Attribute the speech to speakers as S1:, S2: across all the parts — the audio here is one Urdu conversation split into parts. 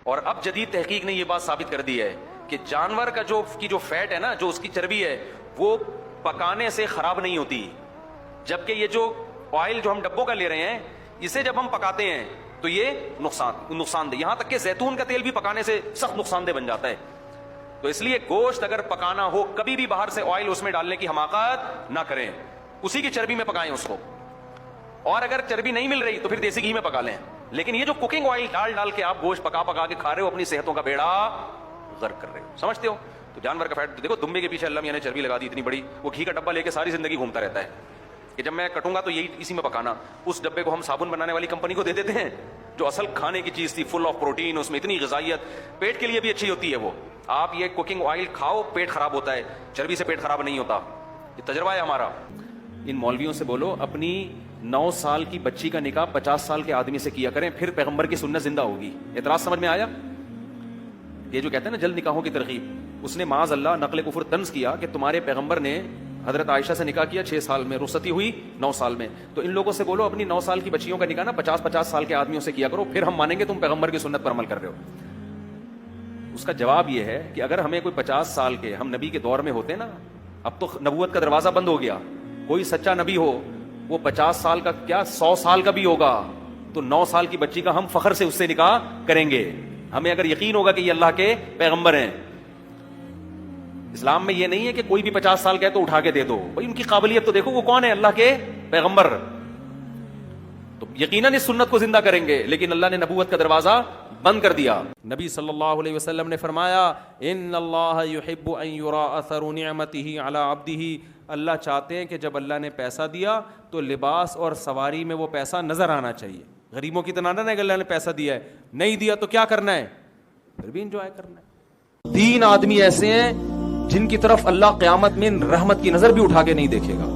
S1: اور اب جدید تحقیق نے یہ بات ثابت کر دی ہے کہ جانور کا جو فیٹ ہے نا، جو اس کی چربی ہے، وہ پکانے سے خراب نہیں ہوتی، جبکہ یہ جو آئل جو ہم ڈبوں کا لے رہے ہیں، اسے جب ہم پکاتے ہیں تو یہ نقصان دہ، یہاں تک کہ زیتون کا تیل بھی پکانے سے سخت نقصان دہ بن جاتا ہے۔ تو اس لیے گوشت اگر پکانا ہو، کبھی بھی باہر سے آئل اس میں ڈالنے کی حماقت نہ کریں، اسی کی چربی میں پکائیں اس کو، اور اگر چربی نہیں مل رہی تو پھر دیسی گھی میں پکا لیں۔ لیکن یہ جو کوکنگ آئل ڈال کے آپ گوشت پکا کے کھا رہے ہو، اپنی صحتوں کا بیڑا غرق کر رہے ہو، سمجھتے ہو؟ تو جانور کا فیٹ دیکھو، دمبے کے پیچھے اللہ میاں نے چربی لگا دی اتنی بڑی، وہ گھی کا ڈبہ لے کے ساری زندگی گھومتا رہتا ہے کہ جب میں کٹوں گا تو یہی اسی میں پکانا۔ اس ڈبے کو ہم صابن بنانے والی کمپنی کو دے دیتے ہیں، جو اصل کھانے کی چیز تھی، فل آف پروٹین، اس میں اتنی غذائیت، پیٹ کے لیے بھی اچھی ہوتی ہے وہ۔ آپ یہ کوکنگ آئل کھاؤ، پیٹ خراب ہوتا ہے، چربی سے پیٹ خراب نہیں ہوتا، یہ تجربہ ہے ہمارا۔ ان مولویوں سے بولو اپنی 9 سال کی بچی کا نکاح 50 سال کے آدمی سے کیا کریں، پھر پیغمبر کی سنت زندہ ہوگی۔ اعتراض سمجھ میں آیا؟ یہ جو کہتے ہیں نا جلد نکاحوں کی ترغیب، اس نے معاذ اللہ نقل کفر طنز کیا کہ تمہارے پیغمبر نے حضرت عائشہ سے نکاح کیا 6 سال میں، رخصتی ہوئی 9 سال میں، تو ان لوگوں سے بولو اپنی 9 سال کی بچیوں کا نکاح نا 50 سال کے آدمیوں سے کیا کرو، پھر ہم مانیں گے تم پیغمبر کی سنت پر عمل کر رہے ہو۔ اس کا جواب یہ ہے کہ اگر ہمیں کوئی 50 سال کے، ہم نبی کے دور میں ہوتے نا، اب تو نبوت کا دروازہ بند ہو گیا، کوئی سچا نبی ہو وہ 50 سال کا کیا 100 سال کا بھی ہوگا تو 9 سال کی بچی کا ہم فخر سے اس سے نکاح کریں گے، ہمیں اگر یقین ہوگا کہ یہ اللہ کے پیغمبر ہیں۔ اسلام میں یہ نہیں ہے کہ کوئی بھی 50 سال کا ہے تو اٹھا کے دے دو، بھائی ان کی قابلیت تو دیکھو، وہ کون ہے؟ اللہ کے پیغمبر، تو یقیناً اس سنت کو زندہ کریں گے، لیکن اللہ نے نبوت کا دروازہ بند کر دیا۔ نبی صلی اللہ علیہ وسلم نے فرمایا ان اللہ یحب ان یرا اثر نعمته علی عبدہ، اللہ چاہتے ہیں کہ جب اللہ نے پیسہ دیا تو لباس اور سواری میں وہ پیسہ نظر آنا چاہیے۔ غریبوں کی طرح نہ کہ اللہ نے پیسہ دیا ہے، نہیں دیا تو کیا کرنا ہے؟ پھر بھی انجوائے کرنا ہے۔ 3 آدمی ایسے ہیں جن کی طرف اللہ قیامت میں رحمت کی نظر بھی اٹھا کے نہیں دیکھے گا،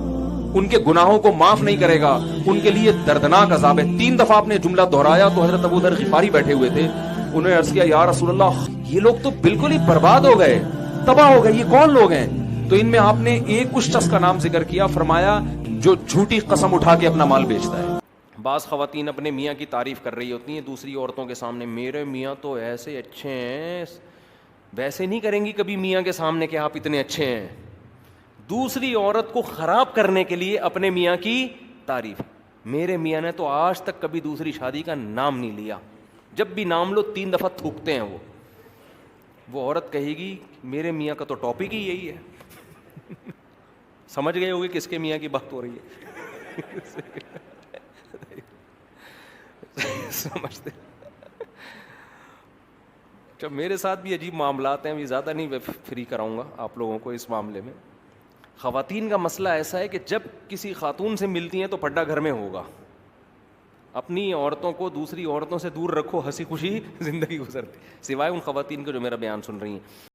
S1: ان کے گناہوں کو معاف نہیں کرے گا، ان کے لیے دردناک عذاب ہے۔ 3 دفعہ آپ نے جملہ دہرایا تو حضرت ابو ذر غفاری بیٹھے ہوئے تھے، انہوں نے عرض کیا یا رسول اللہ یہ لوگ تو بالکل ہی برباد ہو گئے، تباہ ہو گئے، یہ کون لوگ ہیں؟ تو ان میں آپ نے ایک اس شخص کا نام ذکر کیا، فرمایا جو جھوٹی قسم اٹھا کے اپنا مال بیچتا ہے۔ بعض خواتین اپنے میاں کی تعریف کر رہی ہوتی ہیں دوسری عورتوں کے سامنے، میرے میاں تو ایسے اچھے ہیں، ویسے نہیں کریں گی کبھی میاں کے سامنے کہ آپ اتنے اچھے ہیں۔ دوسری عورت کو خراب کرنے کے لیے اپنے میاں کی تعریف، میرے میاں نے تو آج تک کبھی دوسری شادی کا نام نہیں لیا، جب بھی نام لو 3 دفعہ تھوکتے ہیں وہ عورت کہے گی میرے میاں کا تو ٹاپک ہی یہی ہے۔ سمجھ گئے ہوگے کس کے میاں کی بات ہو رہی ہے؟ سمجھتے؟ جب میرے ساتھ بھی عجیب معاملات ہیں، ابھی زیادہ نہیں فری کراؤں گا آپ لوگوں کو اس معاملے میں۔ خواتین کا مسئلہ ایسا ہے کہ جب کسی خاتون سے ملتی ہیں تو پھڈا گھر میں ہوگا، اپنی عورتوں کو دوسری عورتوں سے دور رکھو، ہنسی خوشی زندگی گزرتی، سوائے ان خواتین کو جو میرا بیان سن رہی ہیں۔